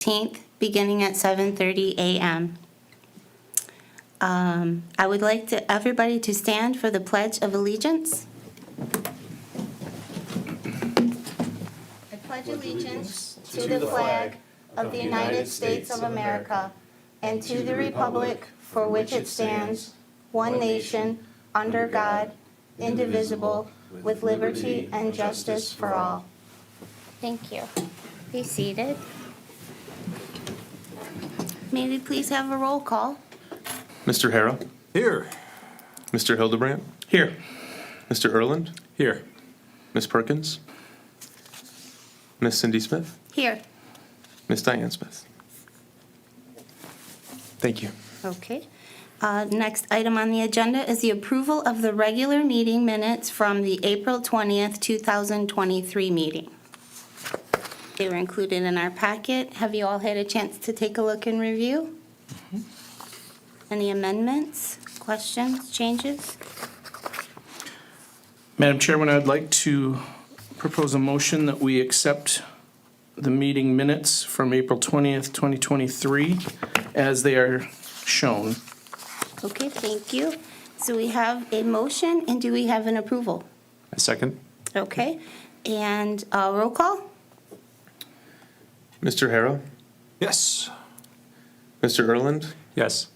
18th, beginning at 7:30 a.m. I would like everybody to stand for the Pledge of Allegiance. I pledge allegiance to the flag of the United States of America and to the republic for which it stands, one nation, under God, indivisible, with liberty and justice for all. Thank you. Be seated. May we please have a roll call? Mr. Harrell? Here. Mr. Hildebrandt? Here. Mr. Erland? Here. Ms. Perkins? Ms. Cindy Smith? Here. Ms. Diane Smith? Thank you. Okay. Next item on the agenda is the approval of the regular meeting minutes from the April 20th, 2023 meeting. They were included in our packet. Have you all had a chance to take a look and review? Any amendments, questions, changes? Madam Chairman, I'd like to propose a motion that we accept the meeting minutes from April 20th, 2023 as they are shown. Okay, thank you. So we have a motion, and do we have an approval? A second. Okay, and roll call? Mr. Harrell? Yes. Mr. Erland? Yes.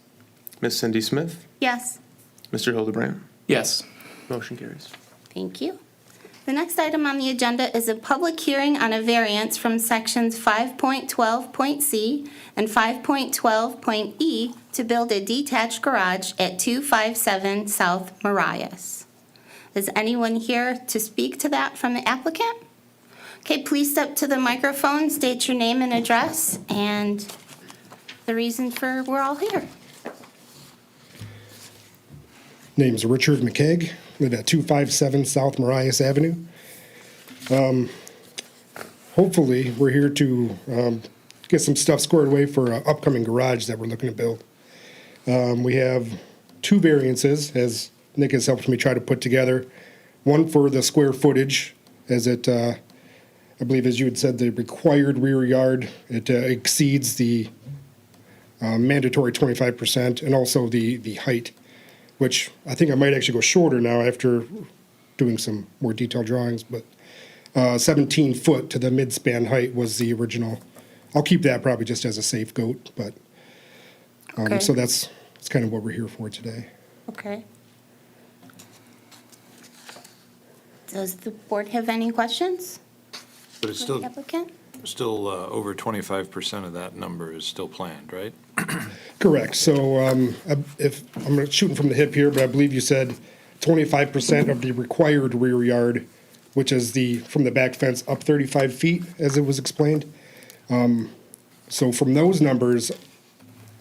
Ms. Cindy Smith? Yes. Mr. Hildebrandt? Yes. Motion carries. Thank you. The next item on the agenda is a public hearing on a variance from sections 5.12.c and 5.12.e to build a detached garage at 257 South Marias. Is anyone here to speak to that from the applicant? Okay, please step to the microphone, state your name and address, and the reason for we're all here. Name's Richard McKeag, live at 257 South Marias Avenue. Hopefully, we're here to get some stuff squared away for an upcoming garage that we're looking to build. We have two variances, as Nick has helped me try to put together. One for the square footage, as it, I believe as you had said, the required rear yard, it exceeds the mandatory 25%, and also the height, which I think I might actually go shorter now after doing some more detailed drawings, but 17 foot to the midspan height was the original. I'll keep that probably just as a safe goat, but, Okay. so that's kind of what we're here for today. Okay. Does the board have any questions But it's for the still, applicant? over 25% of that number is still planned, right? Correct. So if I'm shooting from the hip here, but I believe you said 25% of the required rear yard, which is from the back fence up 35 feet, as it was explained. So from those numbers,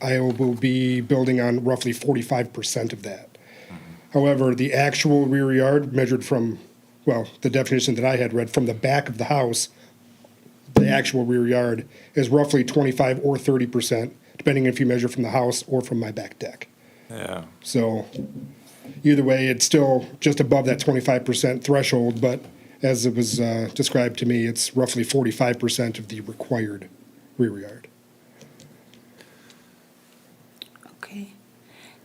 I will be building on roughly 45% of that. However, the actual rear yard measured from, well, the definition that I had read from the back of the house, the actual rear yard is roughly 25 or 30%, depending if you measure from the house or from my back deck. Yeah. So either way, it's still just above that 25% threshold, but as it was described to me, it's roughly 45% of the required rear yard. Okay.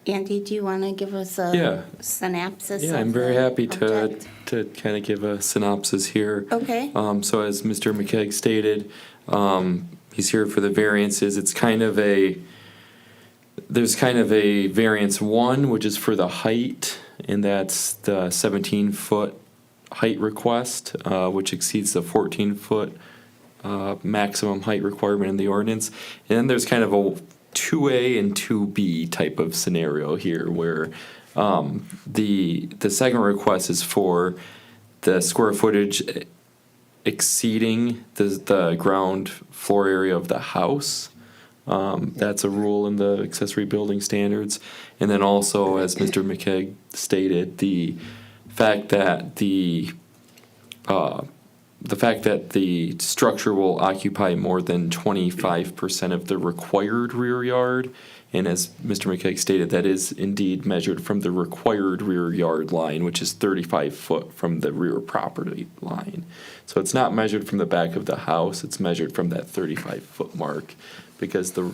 Andy, do you want to give us a synopsis? Yeah, of I'm very the happy project? to kind of give a synopsis here. Okay. So as Mr. McKeag stated, he's here for the variances. There's kind of a variance 1, which is for the height, and that's the 17-foot height request, which exceeds the 14-foot maximum height requirement in the ordinance. And then there's kind of a 2A and 2B type of scenario here where the second request is for the square footage exceeding the ground floor area of the house. That's a rule in the accessory building standards. And then also, as Mr. McKeag stated, the fact that the the fact that the structure will occupy more than 25% of the required rear yard. And as Mr. McKeag stated, that is indeed measured from the required rear yard line, which is 35 foot from the rear property line. So it's not measured from the back of the house, it's measured from that 35-foot mark, because the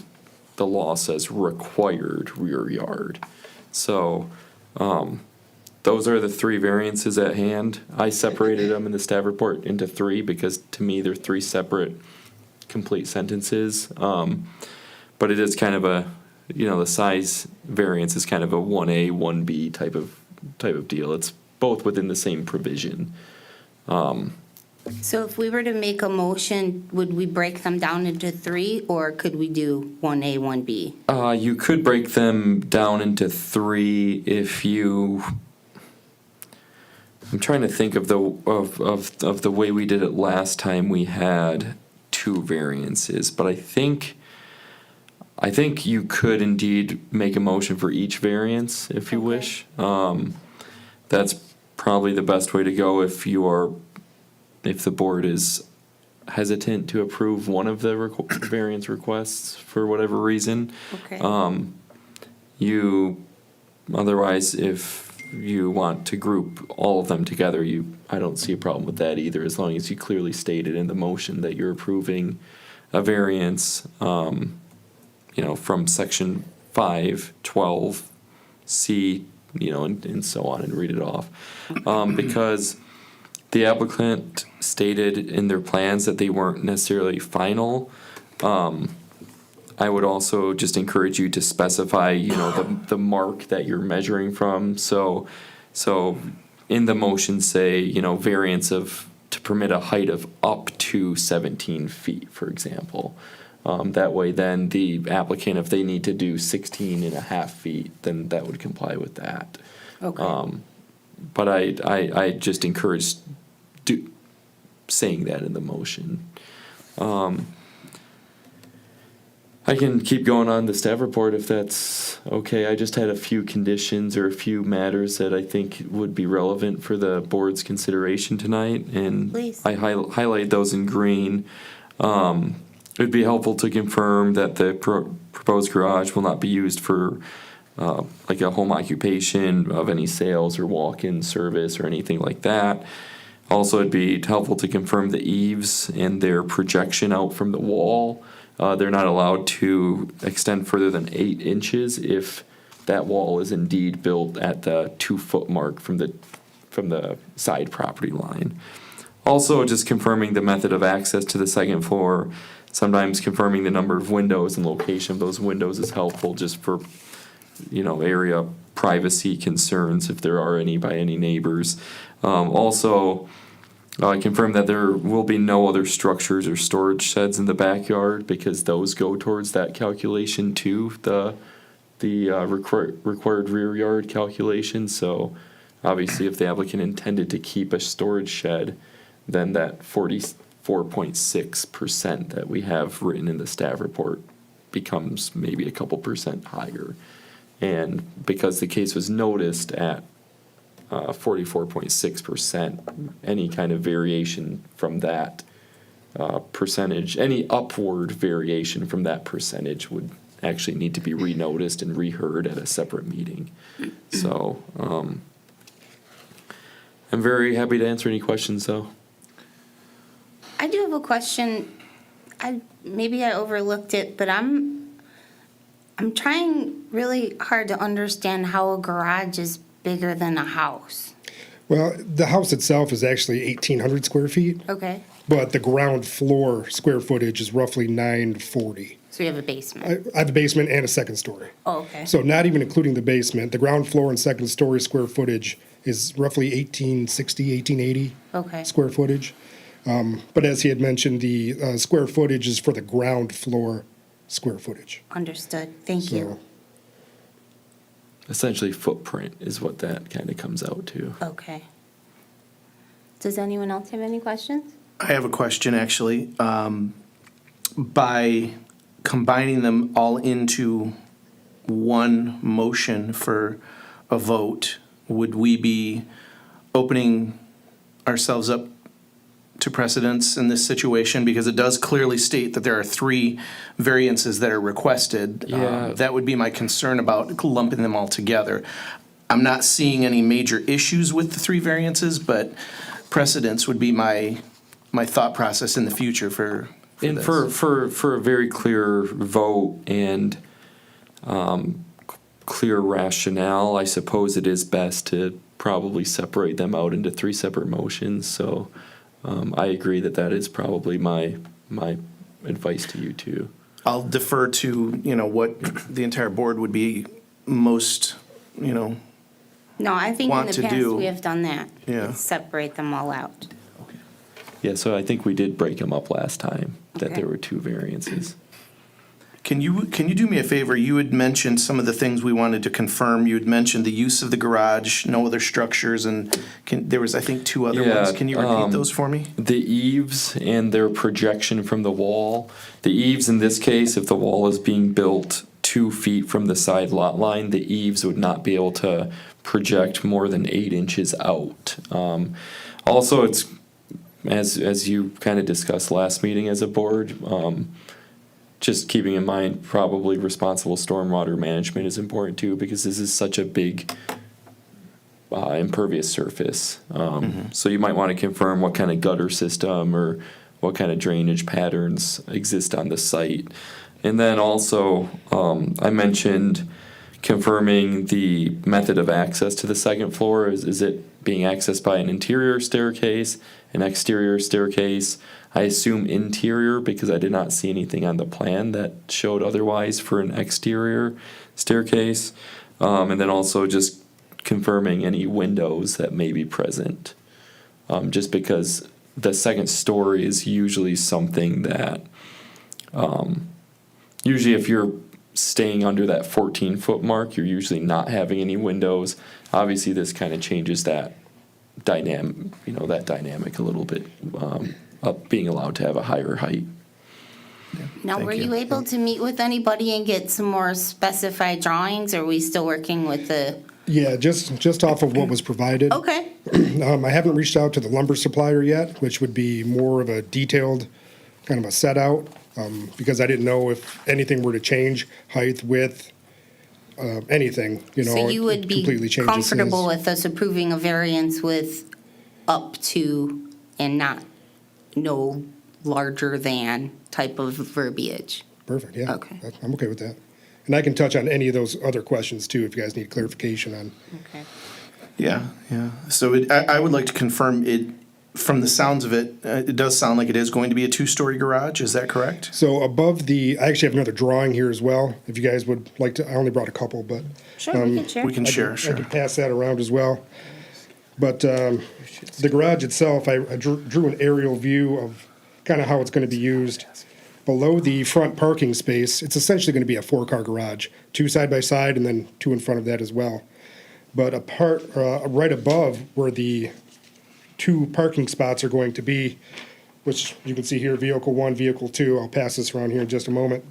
law says required rear yard. So, those are the three variances at hand. I separated them in the staff report into three because to me they're three separate complete sentences. But it is kind of a, the size variance is kind of a 1A, 1B type of deal. It's both within the same provision. So if we were to make a motion, would we break them down into three, or could we do 1A, 1B? You could break them down into three if you. I'm trying to think of the way we did it last time. We had two variances, but I think you could indeed make a motion for each variance if you wish. That's probably the best way to go if the board is hesitant to approve one of the variance requests for whatever reason. Okay. Otherwise, if you want to group all of them together, I don't see a problem with that either, as long as you clearly stated in the motion that you're approving a variance, from section 512C, and so on, and read it off. Because the applicant stated in their plans that they weren't necessarily final. I would also just encourage you to specify, the mark that you're measuring from. So in the motion, say, variance to permit a height of up to 17 feet, for example. That way, then the applicant, if they need to do 16 and a half feet, then that would comply with that. Okay. But I just encourage saying that in the motion. I can keep going on the staff report if that's okay. I just had a few conditions or a few matters that I think would be relevant for the board's consideration tonight, and Please. I highlight those in green. It'd be helpful to confirm that the proposed garage will not be used for like a home occupation of any sales or walk-in service or anything like that. Also, it'd be helpful to confirm the eaves and their projection out from the wall. They're not allowed to extend further than 8 inches if that wall is indeed built at the 2-foot mark from the side property line. Also, just confirming the method of access to the second floor. Sometimes confirming the number of windows and location of those windows is helpful just for, area privacy concerns if there are any by any neighbors. Also, confirm that there will be no other structures or storage sheds in the backyard, because those go towards that calculation too, the required rear yard calculation. So obviously, if the applicant intended to keep a storage shed, then that 44.6% that we have written in the staff report becomes maybe a couple percent higher. And because the case was noticed at 44.6%, any kind of variation from that percentage, any upward variation from that percentage would actually need to be renoticed and reheard at a separate meeting. So I'm very happy to answer any questions, though. I do have a question. Maybe I overlooked it, but I'm trying really hard to understand how a garage is bigger than a house. Well, the house itself is actually 1,800 square feet, Okay. but the ground floor square footage is roughly 940. So you have a basement. I have a basement and a second story. Oh, okay. So not even including the basement, the ground floor and second story square footage is roughly 1,860, 1,880 Okay. square footage. But as he had mentioned, the square footage is for the ground floor square footage. Understood. Thank you. So, Essentially, footprint is what that kind of comes out to. Okay. Does anyone else have any questions? I have a question, actually. By combining them all into one motion for a vote, would we be opening ourselves up to precedence in this situation? Because it does clearly state that there are 3 variances that are requested. Yeah. That would be my concern about lumping them all together. I'm not seeing any major issues with the 3 variances, but precedence would be my thought process in the future for And this. for a very clear vote and clear rationale, I suppose it is best to probably separate them out into 3 separate motions. So I agree that is probably my advice to you too. I'll defer to, what the entire board would be most, No, I think in Want the to past, do- we have done that. Yeah. Separate them all out. Yeah, so I think we did break them up last time, that Okay. there were 2 variances. Can you do me a favor? You had mentioned some of the things we wanted to confirm. You had mentioned the use of the garage, no other structures, and there was, I think, 2 other Yeah, ones. Can you repeat those for me? The eaves and their projection from the wall. The eaves, in this case, if the wall is being built 2 feet from the side lot line, the eaves would not be able to project more than 8 inches out. Also, it's, as you kind of discussed last meeting as a board, just keeping in mind probably responsible stormwater management is important too, because this is such a big impervious surface. So you might want to confirm what kind of gutter system or what kind of drainage patterns exist on the site. And then also, I mentioned confirming the method of access to the second floor. Is it being accessed by an interior staircase, an exterior staircase? I assume interior because I did not see anything on the plan that showed otherwise for an exterior staircase. And then also just confirming any windows that may be present. Just because the second story is usually something that, usually if you're staying under that 14-foot mark, you're usually not having any windows. Obviously, this kind of changes that dynamic a little bit, up being allowed to have a higher height. Now, Thank were you. you able to meet with anybody and get some more specified drawings, or are we still working with the? Yeah, just off of what was provided. Okay, I haven't reached out to the lumber supplier yet, which would be more of a detailed, kind of a set out, because I didn't know if anything were to change, height, width, anything, so you it would be completely changes comfortable his- with us approving a variance with up to and not no larger than type of verbiage? Perfect, yeah. Okay. I'm okay with that. And I can touch on any of those other questions too, if you guys need clarification on. Okay. Yeah. So I would like to confirm it, from the sounds of it, it does sound like it is going to be a 2-story garage. Is that correct? So above I actually have another drawing here as well, if you guys would like to. I only brought a couple, but Sure, we can share. We can share, I sure. can pass that around as well. But the garage itself, I drew an aerial view of kind of how it's going to be used. Below the front parking space, it's essentially going to be a 4-car garage, 2 side by side and then 2 in front of that as well. But right above where the 2 parking spots are going to be, which you can see here, vehicle 1, vehicle 2. I'll pass this around here in just a moment.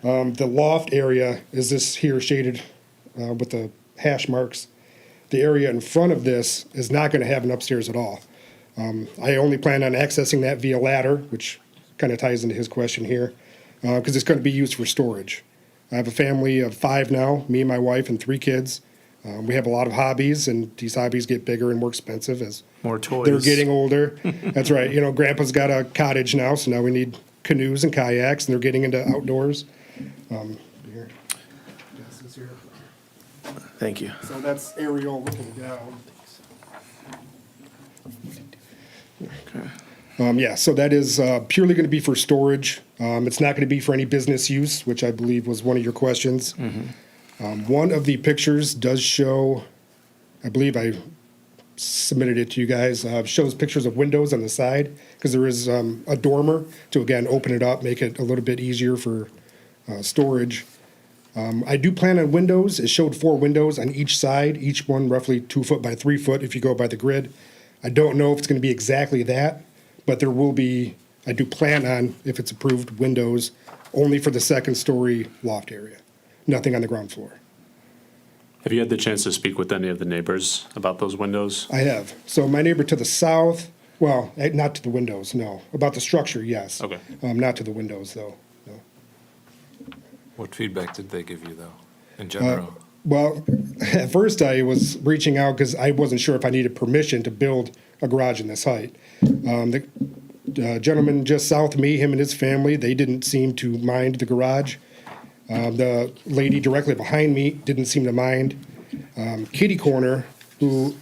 The loft area is this here shaded with the hash marks. The area in front of this is not going to have an upstairs at all. I only plan on accessing that via ladder, which kind of ties into his question here, because it's going to be used for storage. I have a family of 5 now, me and my wife and 3 kids. We have a lot of hobbies, and these hobbies get bigger and more expensive as More toys. they're getting older. That's right. Grandpa's got a cottage now, so now we need canoes and kayaks, and they're getting into outdoors. Here. Yes, it's here. Thank you. So that's aerial looking down. Yeah, so that is purely going to be for storage. It's not going to be for any business use, which I believe was one of your questions. One of the pictures does show, I believe I submitted it to you guys, shows pictures of windows on the side, because there is a dormer to, again, open it up, make it a little bit easier for storage. I do plan on windows. It showed 4 windows on each side, each one roughly 2 foot by 3 foot if you go by the grid. I don't know if it's going to be exactly that, but there will be, I do plan on, if it's approved, windows only for the second story loft area, nothing on the ground floor. Have you had the chance to speak with any of the neighbors about those windows? I have. So my neighbor to the south, Well, not to the windows, no. About the structure, yes. Okay. Not to the windows, though, no. What feedback did they give you, though, in general? Well, at first I was reaching out because I wasn't sure if I needed permission to build a garage in this height. The gentleman just south of me, him and his family, they didn't seem to mind the garage. The lady directly behind me didn't seem to mind. Kitty Corner, who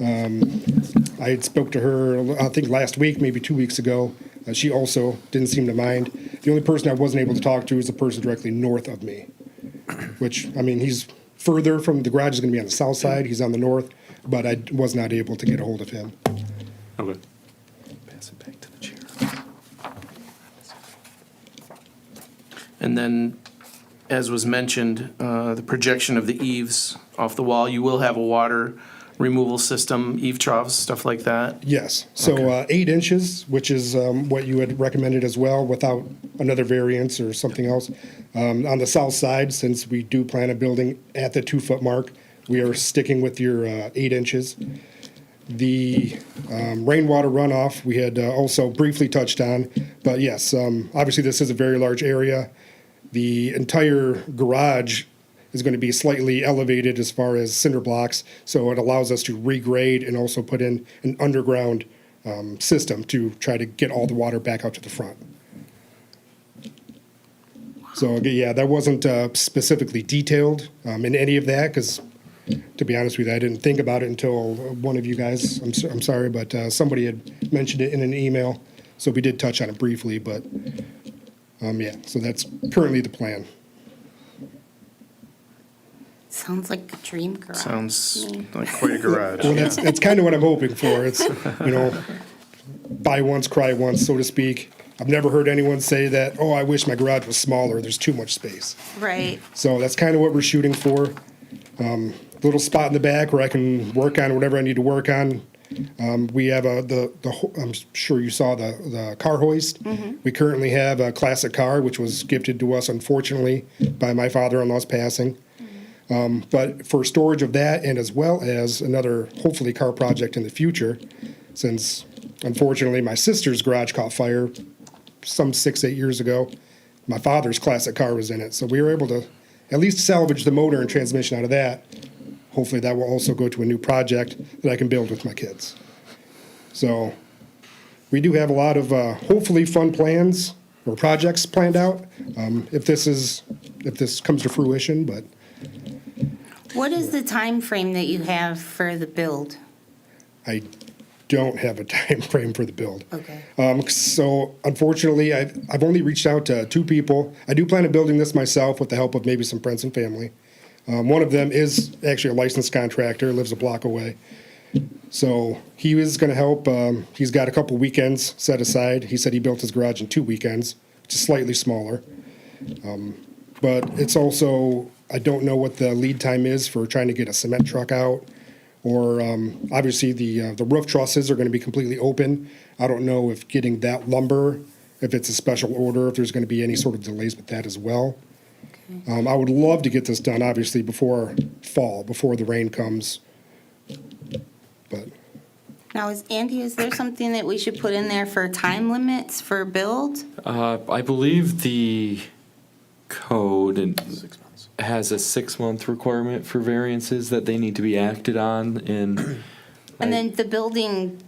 I had spoke to her, I think last week, maybe 2 weeks ago. She also didn't seem to mind. The only person I wasn't able to talk to is the person directly north of me, which, I mean, he's further from, the garage is going to be on the south side, he's on the north, but I was not able to get a hold of him. Okay. Pass it back to the chair. And then, as was mentioned, the projection of the eaves off the wall, you will have a water removal system, eave troughs, stuff like that. Yes, so 8 inches, which is what you had recommended as well, without another variance or something else. On the south side, since we do plan on building at the 2-foot mark, we are sticking with your 8 inches. The rainwater runoff, we had also briefly touched on, but yes, obviously this is a very large area. The entire garage is going to be slightly elevated as far as cinder blocks, so it allows us to regrade and also put in an underground system to try to get all the water back out to the front. So, yeah, that wasn't specifically detailed in any of that, because to be honest with you, I didn't think about it until one of you guys, I'm sorry, but somebody had mentioned it in an email, so we did touch on it briefly, but yeah, so that's currently the plan. Sounds like a dream garage. Sounds to me. like quite a garage. Well, that's kind of what I'm hoping for. It's, buy once, cry once, so to speak. I've never heard anyone say that, oh, I wish my garage was smaller, there's too much space. Right. So that's kind of what we're shooting for. Little spot in the back where I can work on whatever I need to work on. We have I'm sure you saw the car hoist. Mm-hmm. We currently have a classic car, which was gifted to us, unfortunately, by my father-in-law's passing. But for storage of that, and as well as another, hopefully, car project in the future, since unfortunately my sister's garage caught fire some 6-8 years ago, my father's classic car was in it. So we were able to at least salvage the motor and transmission out of that. Hopefully that will also go to a new project that I can build with my kids. So we do have a lot of hopefully fun plans or projects planned out if this comes to fruition, but What is the time frame that you have for the build? I don't have a time frame for the build. Okay. So unfortunately, I've only reached out to 2 people. I do plan on building this myself with the help of maybe some friends and family. One of them is actually a licensed contractor, lives a block away. So he was going to help. He's got a couple weekends set aside. He said he built his garage in 2 weekends, which is slightly smaller. But it's also, I don't know what the lead time is for trying to get a cement truck out. Or obviously the roof trusses are going to be completely open. I don't know if getting that lumber, if it's a special order, if there's going to be any sort of delays with that as well. I would love to get this done, obviously, before fall, before the rain comes. But Now, is there something that we should put in there for time limits for build? I believe the code has a 6-month requirement for variances that they need to be acted on, and And then the building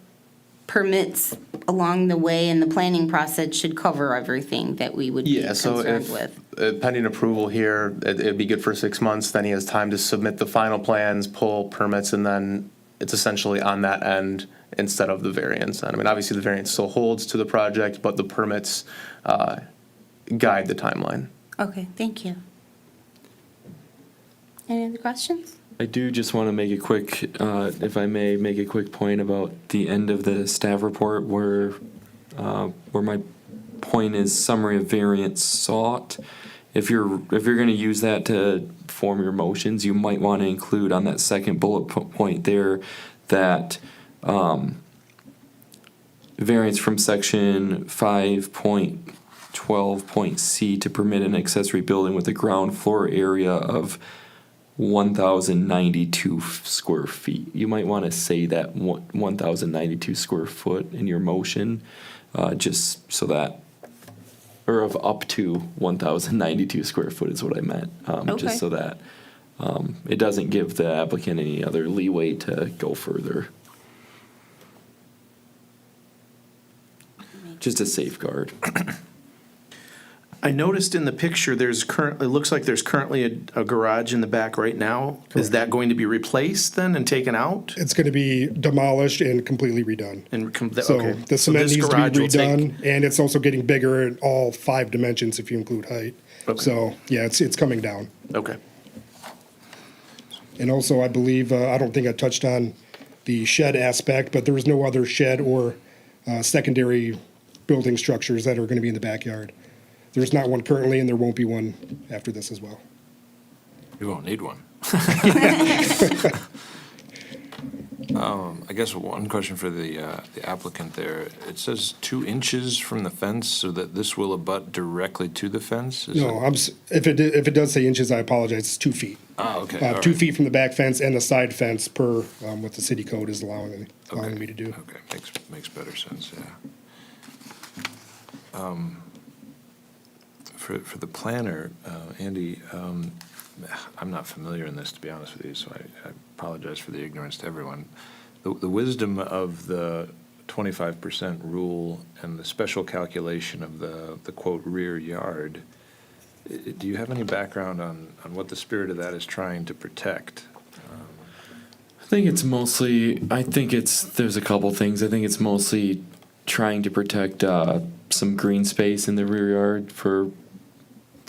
permits along the way and the planning process should cover everything that we would be Yeah, so concerned if with. pending approval here, it'd be good for 6 months, then he has time to submit the final plans, pull permits, and then it's essentially on that end instead of the variance. And I mean, obviously, the variance still holds to the project, but the permits guide the timeline. Okay, thank you. Any other questions? I do just want to make a quick, if I may, make a quick point about the end of the staff report where my point is summary of variance sought. If you're going to use that to form your motions, you might want to include on that second bullet point there that variance from section 5.12.c to permit an accessory building with a ground floor area of 1,092 square feet. You might want to say that 1,092 square foot in your motion, just so that, or of up to 1,092 square foot is what I meant. Okay. Just so that it doesn't give the applicant any other leeway to go further. Just a safeguard. I noticed in the picture, it looks like there's currently a garage in the back right now. Is that going to be replaced then and taken out? It's going to be demolished and completely redone. So Okay. the cement this needs to garage be will take- redone, and it's also getting bigger in all 5 dimensions if you include height. Okay. So, yeah, it's coming down. Okay. And also, I believe, I don't think I touched on the shed aspect, but there is no other shed or secondary building structures that are going to be in the backyard. There's not one currently, and there won't be one after this as well. You won't need one. I guess one question for the applicant there. It says 2 inches from the fence, so that this will abut directly to the fence? Is No, it- if it does say inches, I apologize. It's 2 feet. Ah, okay. all 2 right. feet from the back fence and the side fence per what the city code is allowing Okay. me to do. Okay, makes better sense, yeah. For the planner, Andy, I'm not familiar in this, to be honest with you, so I apologize for the ignorance to everyone. The wisdom of the 25% rule and the special calculation of the quote rear yard, do you have any background on what the spirit of that is trying to protect? I think it's there's a couple things. I think it's mostly trying to protect some green space in the rear yard for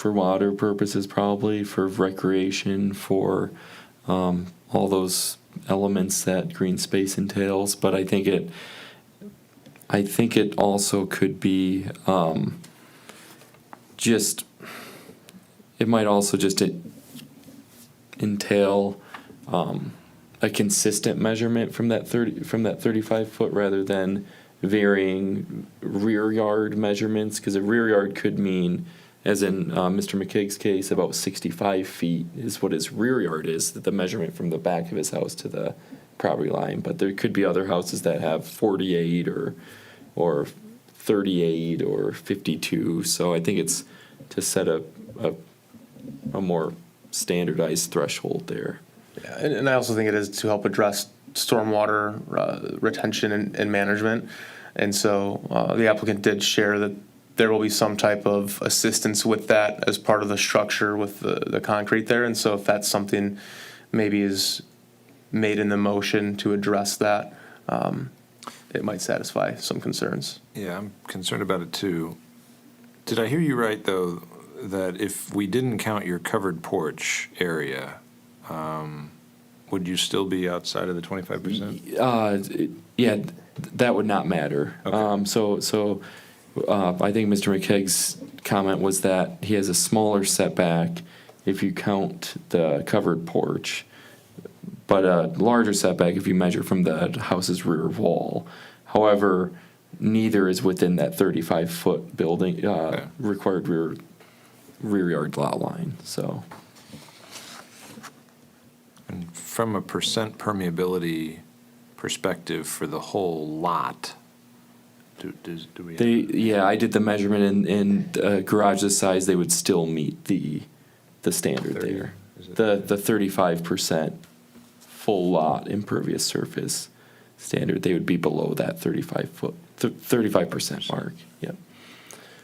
water purposes, probably for recreation, for all those elements that green space entails. But I think it also could be it might also just entail a consistent measurement from that 35 foot rather than varying rear yard measurements, because a rear yard could mean, as in Mr. McKeag's case, about 65 feet is what his rear yard is, the measurement from the back of his house to the property line. But there could be other houses that have 48 or 38 or 52. So I think it's to set a more standardized threshold there. Yeah, and I also think it is to help address stormwater retention and management. And so the applicant did share that there will be some type of assistance with that as part of the structure with the concrete there. And so if that's something maybe is made in the motion to address that, it might satisfy some concerns. Yeah, I'm concerned about it too. Did I hear you right, though, that if we didn't count your covered porch area, would you still be outside of the 25%? Yeah, that would not matter. Okay. So I think Mr. McKeag's comment was that he has a smaller setback if you count the covered porch, but a larger setback if you measure from the house's rear wall. However, neither is within that 35-foot building required rear yard lot line. So. And from a percent permeability perspective for the whole lot, do we? I did the measurement in garage this size. They would still meet the standard 30? there. Is it- The 35% full lot impervious surface standard. They would be below that 35% mark. Yep.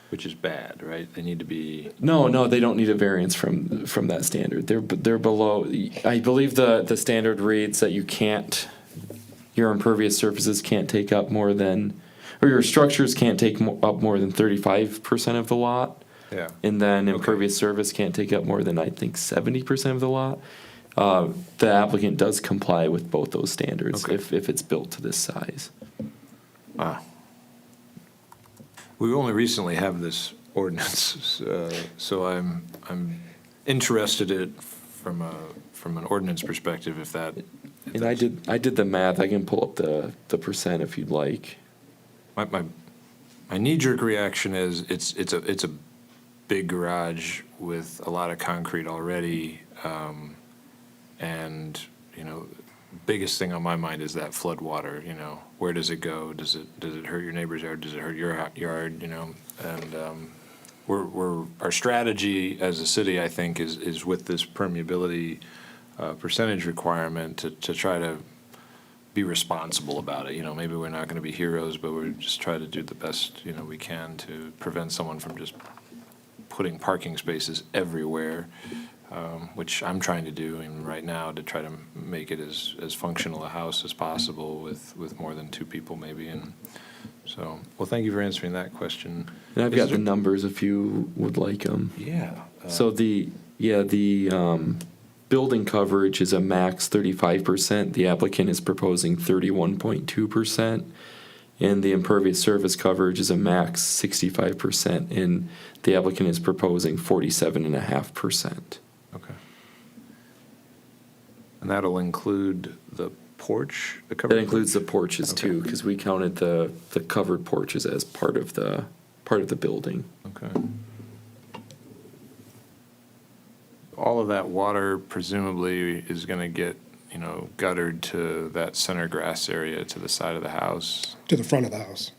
Which is bad, right? They need to be. No, they don't need a variance from that standard. They're below. I believe the standard reads that your impervious surfaces can't take up more than, or your structures can't take up more than 35% of the lot. Yeah. And then Okay. impervious surface can't take up more than, I think, 70% of the lot. The applicant does comply with both those standards Okay. if it's built to this size. Wow. We only recently have this ordinance, so I'm interested in it from an ordinance perspective. If And I did the math. I can pull up the percent if you'd like. my knee-jerk reaction is it's a big garage with a lot of concrete already. And, you know, biggest thing on my mind is that flood water, you know, where does it go? Does it hurt your neighbor's yard? Does it hurt your yard, you know? And our strategy as a city, I think, is with this permeability percentage requirement to try to be responsible about it. You know, maybe we're not going to be heroes, but we're just trying to do the best, you know, we can to prevent someone from just putting parking spaces everywhere, which I'm trying to do even right now to try to make it as functional a house as possible with more than two people maybe. And so, well, thank you for answering that question. And I've Is got the there- numbers if you would like them. Yeah. So the building coverage is a max 35%. The applicant is proposing 31.2%. And the impervious surface coverage is a max 65%. And the applicant is proposing 47.5%. Okay. And that'll include the porch? The covered That includes the porch? porches Okay. too, because we counted the covered porches as part of the building. Okay. All of that water presumably is going to get, you know, guttered to that center grass area to the side of the house, To the front of the house.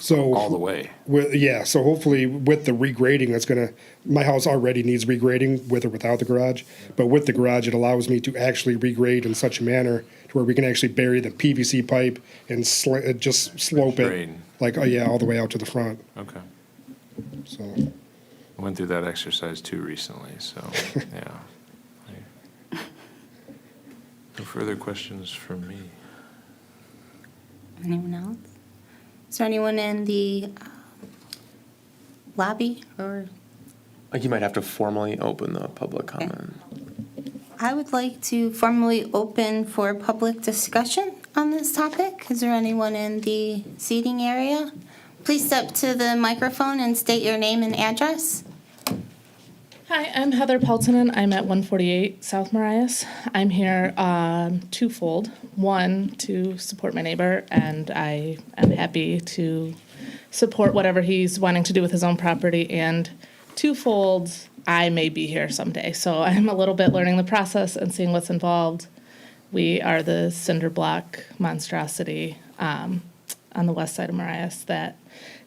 so all the way. Yeah, so hopefully with the regrading, that's gonna, my house already needs regrading with or without the garage. But with the garage, it allows me to actually regrade in such a manner to where we can actually bury the PVC pipe and just slope Grade. it. Like, oh yeah, all the way out to the front, Okay. so. I went through that exercise too recently, so, yeah. No further questions from me. Anyone else? Is there anyone in the lobby or? Like, you might have to formally open the public comment. I would like to formally open for public discussion on this topic. Is there anyone in the seating area? Please step to the microphone and state your name and address. Hi, I'm Heather Peltonen. I'm at 148 South Marias. I'm here twofold. One, to support my neighbor, and I am happy to support whatever he's wanting to do with his own property. And twofold, I may be here someday. So I'm a little bit learning the process and seeing what's involved. We are the cinder block monstrosity on the west side of Marias that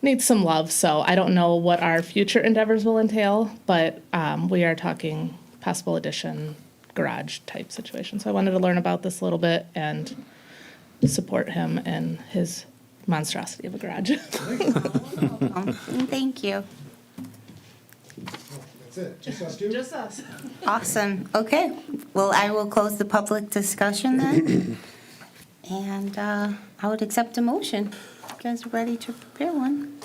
needs some love. So I don't know what our future endeavors will entail, but we are talking possible addition, garage type situation. So I wanted to learn about this a little bit and support him in his monstrosity of a garage. Thank you. That's it, just us two? Just us. Awesome. Okay. Well, I will close the public discussion then. And I would accept a motion. You guys are ready to prepare one?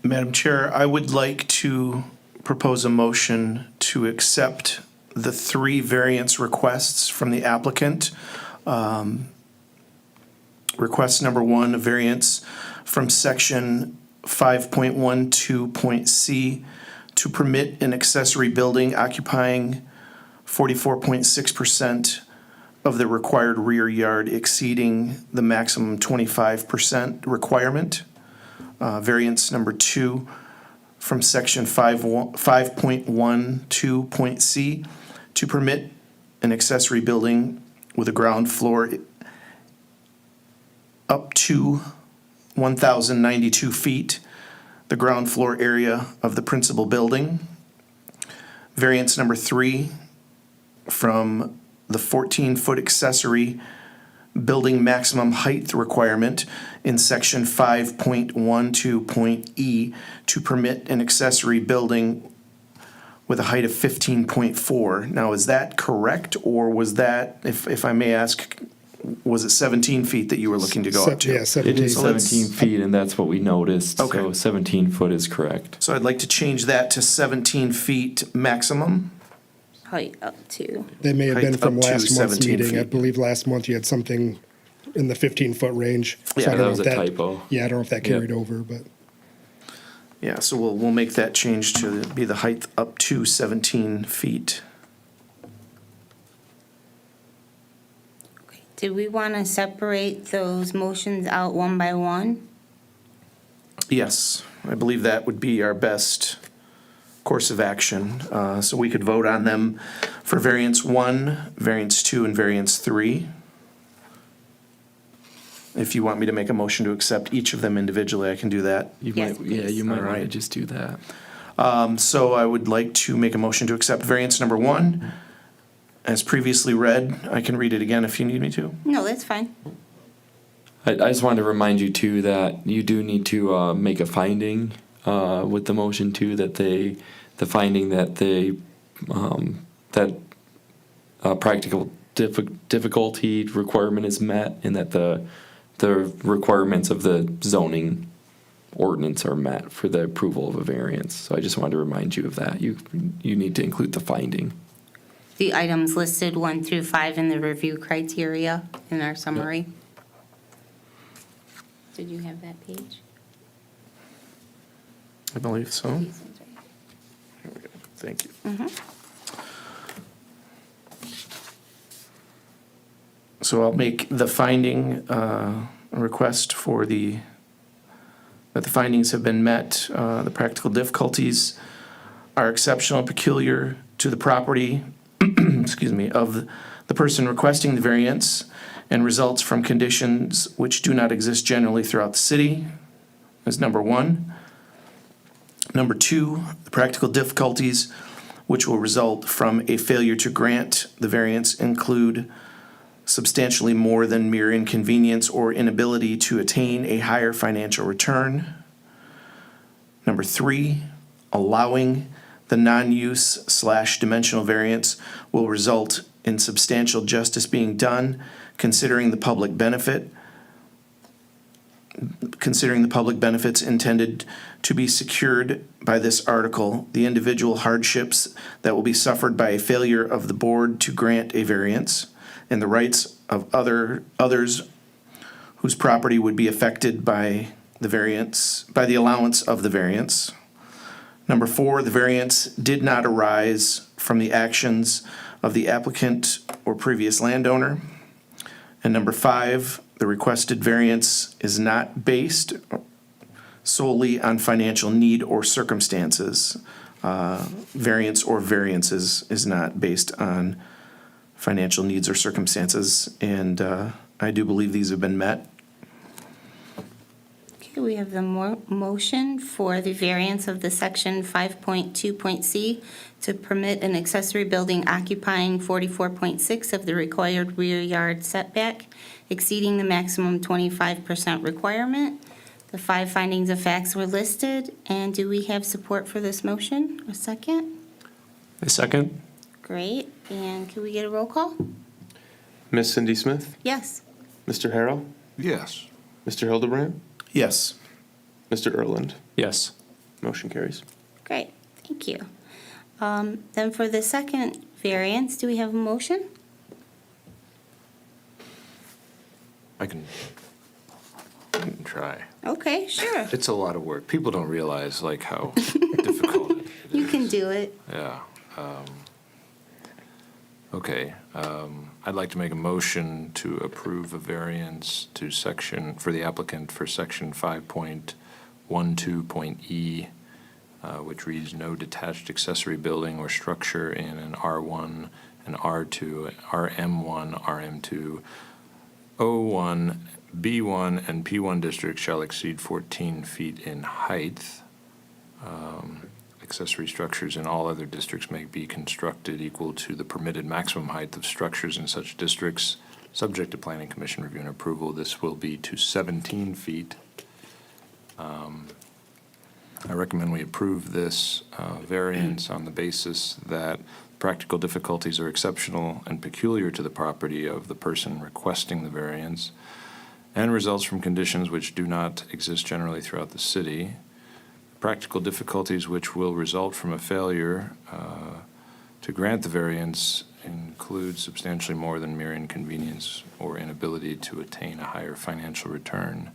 Madam Chair, I would like to propose a motion to accept the 3 variance requests from the applicant. Request number 1, a variance from section 5.12.c to permit an accessory building occupying 44.6% of the required rear yard exceeding the maximum 25% requirement. Variance number 2 from section 5.12.c to permit an accessory building with a ground floor up to 1,092 feet, the ground floor area of the principal building. Variance number 3 from the 14-foot accessory building maximum height requirement in section 5.12.e to permit an accessory building with a height of 15.4. Now, is that correct, or was that, if I may ask, was it 17 feet that you were looking to go up to? Yeah, It 17. is So let's- 17 feet, and that's what we noticed. Okay. So 17 foot is correct. So I'd like to change that to 17 feet maximum. Height up to. That may have been Height from up to last month's 17 meeting. I feet. believe last month you had something in the 15-foot range. So Yeah, I don't that know was if a typo. Yeah, I don't know if that Yep. carried over, but Yeah, so we'll make that change to be the height up to 17 feet. Do we want to separate those motions out one by one? Yes. I believe that would be our best course of action. So we could vote on them for variance 1, variance 2, and variance 3. If you want me to make a motion to accept each of them individually, I can do that. You Yes, might, yeah, please. you might All want to right. just do that. So I would like to make a motion to accept variance number 1. As previously read, I can read it again if you need me to. No, that's fine. I just wanted to remind you too that you do need to make a finding with the motion too, that the finding that practical difficulty requirement is met, and that the requirements of the zoning ordinance are met for the approval of a variance. So I just wanted to remind you of that. You need to include the finding. The items listed 1 through 5 in the review criteria in our summary. Did you have that page? I believe so. These ones right here. Here we go. Thank you. So I'll make the finding, a request for that the findings have been met. The practical difficulties are exceptional and peculiar to the property, excuse me, of the person requesting the variance, and results from conditions which do not exist generally throughout the city, is number 1. Number 2, the practical difficulties which will result from a failure to grant the variance include substantially more than mere inconvenience or inability to attain a higher financial return. Number 3, allowing the non-use/dimensional variance will result in substantial justice being done, considering the public benefits intended to be secured by this article, the individual hardships that will be suffered by a failure of the board to grant a variance, and the rights of others whose property would be affected by the allowance of the variance. Number 4, the variance did not arise from the actions of the applicant or previous landowner. And number 5, the requested variance is not based solely on financial need or circumstances. Variance or variances is not based on financial needs or circumstances, and I do believe these have been met. Okay, we have the motion for the variance of the section 5.2.c to permit an accessory building occupying 44.6 of the required rear yard setback, exceeding the maximum 25% requirement. The 5 findings of facts were listed, and do we have support for this motion? A second? A second. Great, and can we get a roll call? Miss Cindy Smith, Yes. Mr. Harrell, Yes. Mr. Hildebrand, Yes. Mr. Erland. Yes. Motion carries. Great, thank you. Then for the second variance, do we have a motion? I can try. Okay, sure. It's a lot of work. People don't realize like how difficult it is. You can do it. Yeah. Okay. I'd like to make a motion to approve a variance to for the applicant for section 5.12.e, which reads no detached accessory building or structure in an R1, an R2, RM1, RM2, O1, B1, and P1 districts shall exceed 14 feet in height. Accessory structures in all other districts may be constructed equal to the permitted maximum height of structures in such districts, subject to planning commission review and approval. This will be to 17 feet. I recommend we approve this variance on the basis that practical difficulties are exceptional and peculiar to the property of the person requesting the variance, and results from conditions which do not exist generally throughout the city. Practical difficulties which will result from a failure to grant the variance include substantially more than mere inconvenience or inability to attain a higher financial return.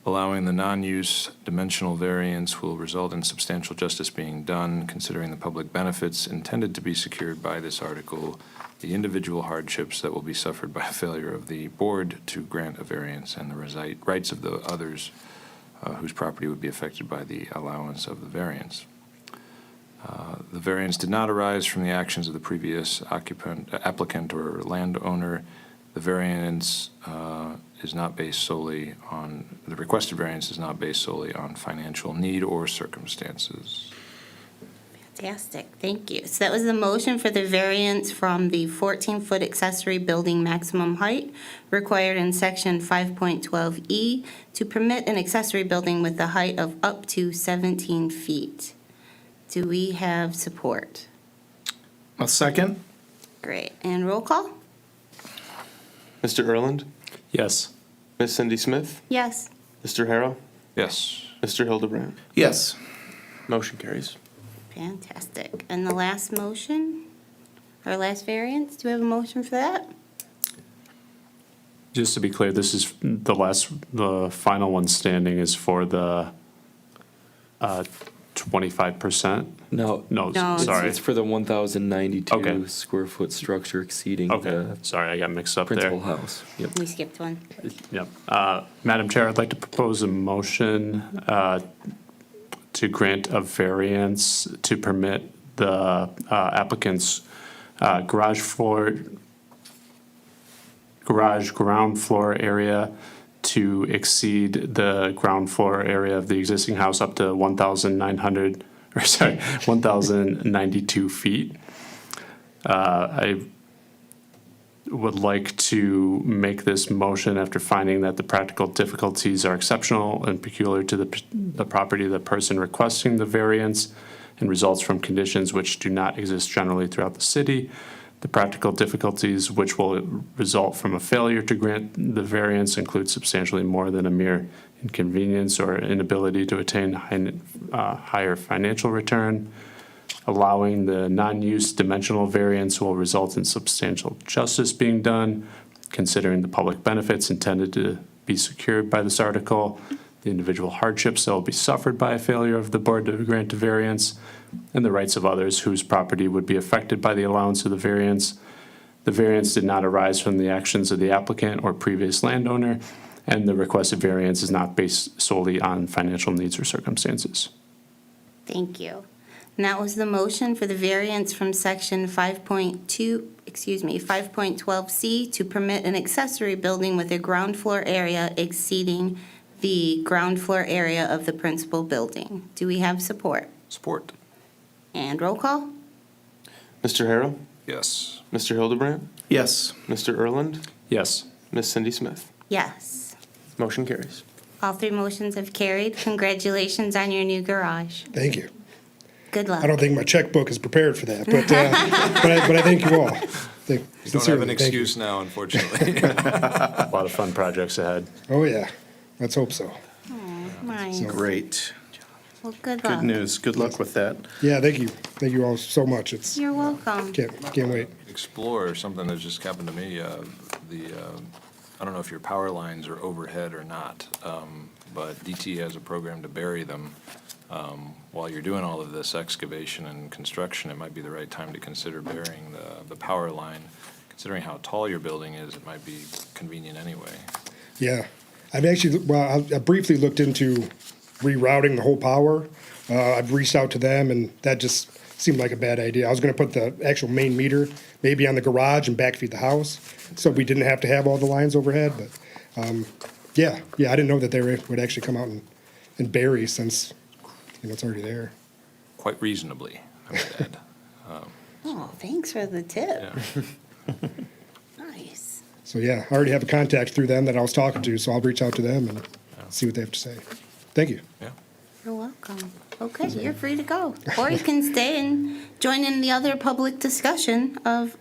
Allowing the non-use dimensional variance will result in substantial justice being done, considering the public benefits intended to be secured by this article, the individual hardships that will be suffered by a failure of the board to grant a variance, and the rights of the others whose property would be affected by the allowance of the variance. The variance did not arise from the actions of the previous applicant or landowner. The variance is not based solely on, the requested variance is not based solely on financial need or circumstances. Fantastic, thank you. So that was the motion for the variance from the 14-foot accessory building maximum height required in section 5.12E to permit an accessory building with a height of up to 17 feet. Do we have support? A second? Great, and roll call? Mr. Erland, Yes. Miss Cindy Smith, Yes. Mr. Harrell, Yes. Mr. Hildebrand. Yes. Motion carries. Fantastic. And the last motion, our last variance, do we have a motion for that? Just to be clear, this is the final one standing is for the 25%? No. No, No, sorry. It's for the 1,092 Okay. square foot structure exceeding Okay, the sorry, I got mixed up there. principal house. Yep. We skipped one. Yep. Madam Chair, I'd like to propose a motion to grant a variance to permit the applicant's garage ground floor area to exceed the ground floor area of the existing house up to 1,092 feet. I would like to make this motion after finding that the practical difficulties are exceptional and peculiar to the property of the person requesting the variance and results from conditions which do not exist generally throughout the city. The practical difficulties which will result from a failure to grant the variance include substantially more than a mere inconvenience or inability to attain higher financial return. Allowing the non-use dimensional variance will result in substantial justice being done, considering the public benefits intended to be secured by this article, the individual hardships that will be suffered by a failure of the board to grant a variance, and the rights of others whose property would be affected by the allowance of the variance. The variance did not arise from the actions of the applicant or previous landowner, and the requested variance is not based solely on financial needs or circumstances. Thank you. And that was the motion for the variance from section 5.12C to permit an accessory building with a ground floor area exceeding the ground floor area of the principal building. Do we have support? Support. And roll call? Mr. Harrell, Yes. Mr. Hildebrand, Yes. Mr. Erland, Yes. Miss Cindy Smith. Yes. Motion carries. All three motions have carried. Congratulations on your new garage. Thank you. Good luck. I don't think my checkbook is prepared for that, but I thank you all. You don't have Sincerely, an thank you. excuse now, unfortunately. A lot of fun projects ahead. Oh, yeah. Let's hope so. Nice. Great. Well, good luck. Good news. Good luck with that. Yeah, thank you. Thank you all so much. It's, You're welcome. can't wait. Explore something that just happened to me. I don't know if your power lines are overhead or not, but DT has a program to bury them. While you're doing all of this excavation and construction, it might be the right time to consider burying the power line. Considering how tall your building is, it might be convenient anyway. Yeah. I've actually, I briefly looked into rerouting the whole power. I've reached out to them, and that just seemed like a bad idea. I was going to put the actual main meter maybe on the garage and backfeed the house, so we didn't have to have all the lines overhead. But yeah, I didn't know that they would actually come out and bury since it's already there. Quite reasonably, I would add. Oh, thanks for the tip. Yeah. Nice. So yeah, I already have a contact through them that I was talking to, so I'll reach out to them and see what they have to say. Thank you. Yeah. You're welcome. Okay, you're free to go. Or you can stay and join in the other public discussion of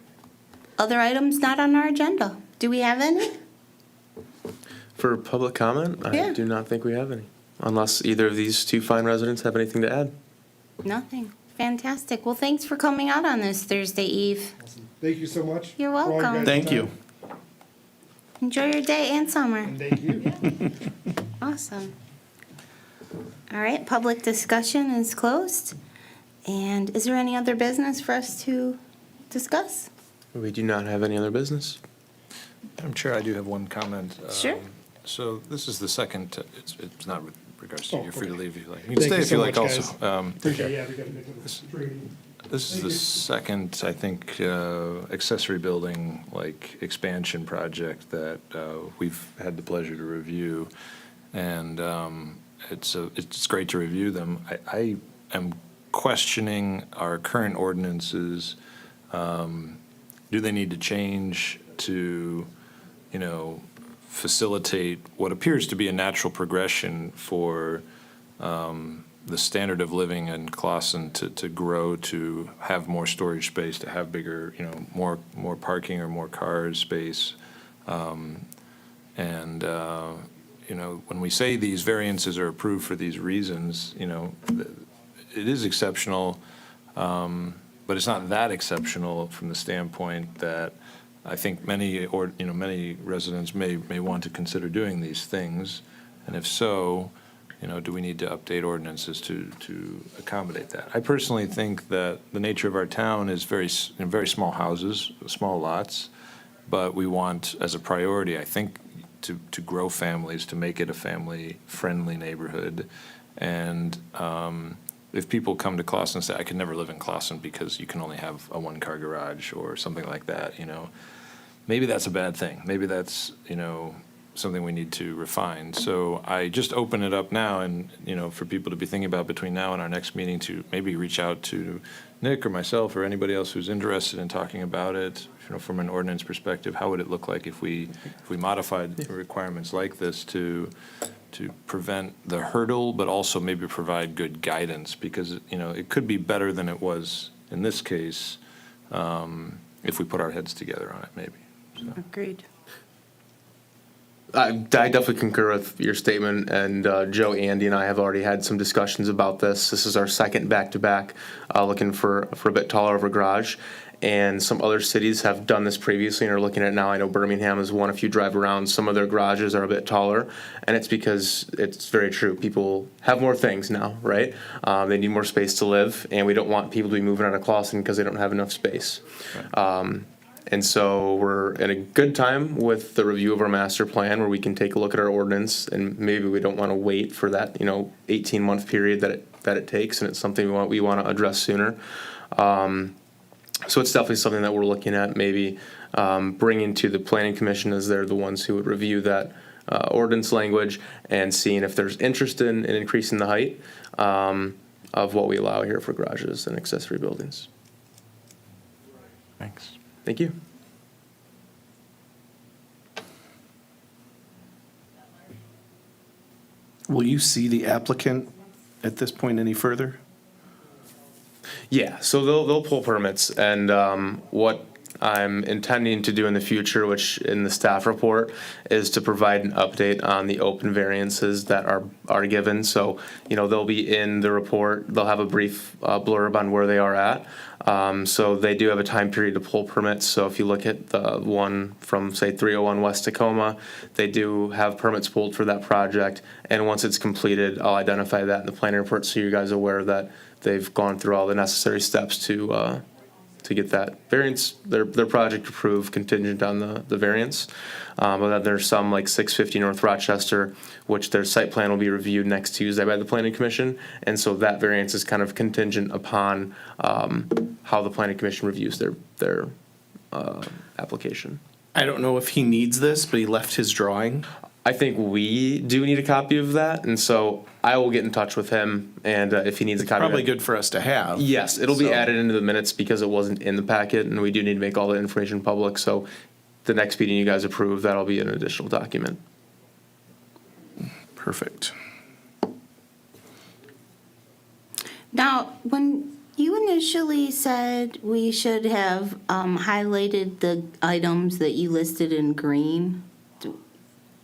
other items not on our agenda. Do we have any? For public comment, Yeah. I do not think we have any. Unless either of these two fine residents have anything to add. Nothing. Fantastic. Well, thanks for coming out on this Thursday Eve. Thank you so much. You're for all welcome. guys' Thank time. you. Enjoy your day and summer. And thank you. Awesome. All right, public discussion is closed. And is there any other business for us to discuss? We do not have any other business. Madam Chair, I do have one comment. Sure. So this is the second, it's not regards to, Oh, you're free to okay. leave if you like. You can Thank stay you if you so like much, also. guys. Appreciate it. Yeah, we gotta make a training. This is the second, I think, accessory building, like, expansion project that we've had the pleasure to review. And it's great to review them. I am questioning our current ordinances. Do they need to change to, facilitate what appears to be a natural progression for the standard of living in Clawson to grow, to have more storage space, to have bigger, more parking or more car space. When we say these variances are approved for these reasons, it is exceptional, but it's not that exceptional from the standpoint that I think many residents may want to consider doing these things. And if so, do we need to update ordinances to accommodate that? I personally think that the nature of our town is very small houses, small lots, but we want, as a priority, I think, to grow families, to make it a family-friendly neighborhood. And if people come to Clawson and say, I can never live in Clawson because you can only have a one-car garage or something like that, maybe that's a bad thing. Maybe that's, something we need to refine. So I just open it up now and, for people to be thinking about between now and our next meeting to maybe reach out to Nick or myself or anybody else who's interested in talking about it, from an ordinance perspective. How would it look like if we modified the requirements like this to prevent the hurdle, but also maybe provide good guidance? Because, it could be better than it was in this case if we put our heads together on it, maybe. So. Agreed. I definitely concur with your statement, and Joe, Andy, and I have already had some discussions about this. This is our second back-to-back looking for a bit taller of a garage, and some other cities have done this previously and are looking at it now. I know Birmingham is one. If you drive around, some of their garages are a bit taller, and it's because it's very true. People have more things now, right? They need more space to live, and we don't want people to be moving out of Clawson because they don't have enough space. And so we're in a good time with the review of our master plan where we can take a look at our ordinance, and maybe we don't want to wait for that, 18-month period that it takes, and it's something we want to address sooner. So it's definitely something that we're looking at, maybe bringing to the planning commission, as they're the ones who would review that ordinance language, and seeing if there's interest in increasing the height of what we allow here for garages and accessory buildings. Thanks. Thank you. Will you see the applicant at this point any further? Yeah, so they'll pull permits, and what I'm intending to do in the future, which in the staff report, is to provide an update on the open variances that are given. So, they'll be in the report. They'll have a brief blurb on where they are at. So they do have a time period to pull permits. So if you look at the one from, say, 301 West Tacoma, they do have permits pulled for that project. And once it's completed, I'll identify that in the planning report so you guys are aware that they've gone through all the necessary steps to get that variance, their project approved contingent on the variance. But then there's some like 650 North Rochester, which their site plan will be reviewed next Tuesday by the planning commission. And so that variance is kind of contingent upon how the planning commission reviews their application. I don't know if he needs this, but he left his drawing. I think we do need a copy of that, and so I will get in touch with him, and if he needs a copy. Probably of that, good for us to have. Yes, it'll be So- added into the minutes because it wasn't in the packet, and we do need to make all the information public, so the next meeting you guys approve, that'll be an additional document. Perfect. Now, when you initially said we should have highlighted the items that you listed in green,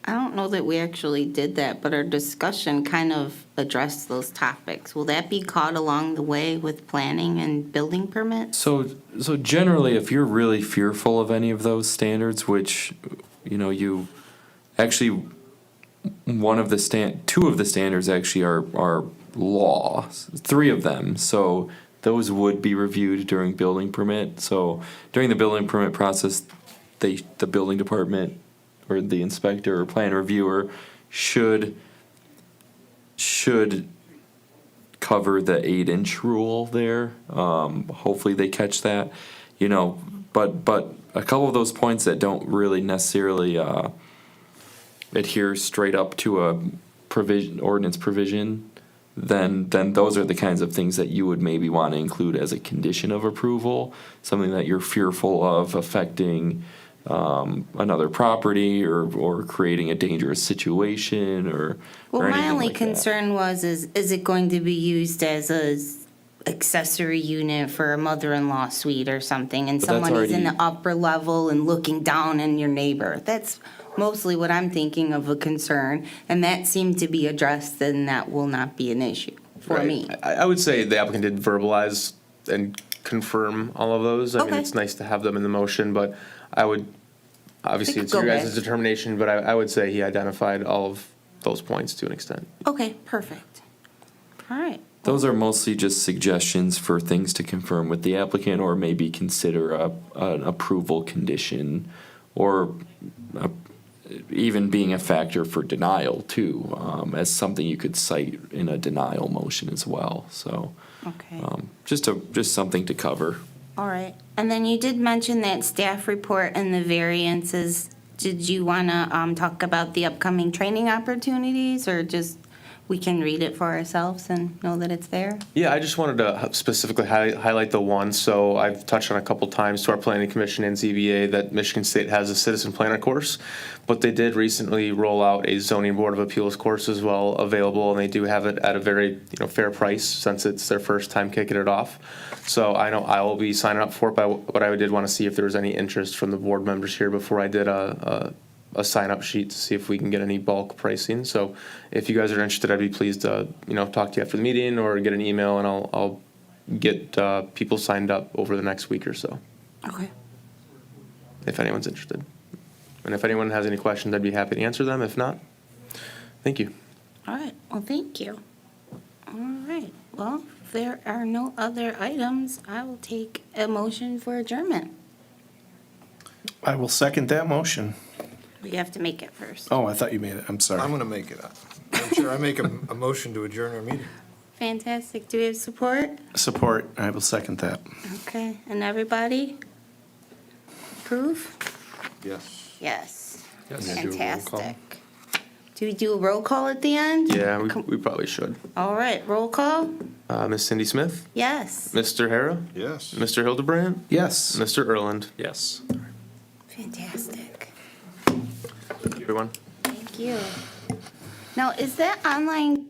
I don't know that we actually did that, but our discussion kind of addressed those topics. Will that be caught along the way with planning and building permits? So generally, if you're really fearful of any of those standards, which, you actually, two of the standards actually are law, 3 of them. So those would be reviewed during building permit. So during the building permit process, the building department or the inspector or plan reviewer should should cover the 8-inch rule there. Hopefully they catch that, you know, but a couple of those points that don't really necessarily adhere straight up to a ordinance provision, then those are the kinds of things that you would maybe want to include as a condition of approval, something that you're fearful of affecting another property or creating a dangerous situation or Well, anything my only like that. concern was, is it going to be used as a accessory unit for a mother-in-law suite or something, and But that's someone is in the already- upper level and looking down on your neighbor? That's mostly what I'm thinking of a concern, and that seemed to be addressed, and that will not be an issue for Right. me. I would say the applicant did verbalize and confirm all of those. I mean, Okay. it's nice to have them in the motion, but I would, obviously, could it's your go guys' back. determination, but I would say he identified all of those points to an extent. Okay, perfect. All right. Those are mostly just suggestions for things to confirm with the applicant or maybe consider an approval condition or even being a factor for denial too, as something you could cite in a denial motion as well. So Okay. just something to cover. All right. And then you did mention that staff report and the variances. Did you want to talk about the upcoming training opportunities, or just we can read it for ourselves and know that it's there? Yeah, I just wanted to specifically highlight the one. So I've touched on a couple times to our planning commission and ZBA that Michigan State has a citizen planner course, but they did recently roll out a zoning board of appeals course as well available, and they do have it at a very fair price since it's their first time kicking it off. So I know I will be signing up for it, but I did want to see if there was any interest from the board members here before I did a sign-up sheet to see if we can get any bulk pricing. So if you guys are interested, I'd be pleased to, talk to you after the meeting or get an email, and I'll get people signed up over the next week or so, Okay. if anyone's interested. And if anyone has any questions, I'd be happy to answer them. If not, thank you. All right. Well, thank you. All right. Well, if there are no other items, I will take a motion for adjournment. I will second that motion. We have to make it first. Oh, I thought you made it. I'm sorry. I'm going to make it. Madam Chair, I make a motion to adjourn our meeting. Fantastic. Do we have support? Support. I will second that. Okay. And everybody? Approve? Yes. Yes. Yes. Can I do a roll call? Fantastic. Do we do a roll call at the end? Yeah, we probably should. All right. Roll call? Miss Cindy Smith, Yes. Mr. Hara, Yes. Mr. Hildebrandt, Yes. Mr. Erland. Yes. Fantastic. Everyone. Thank you. Now, is that online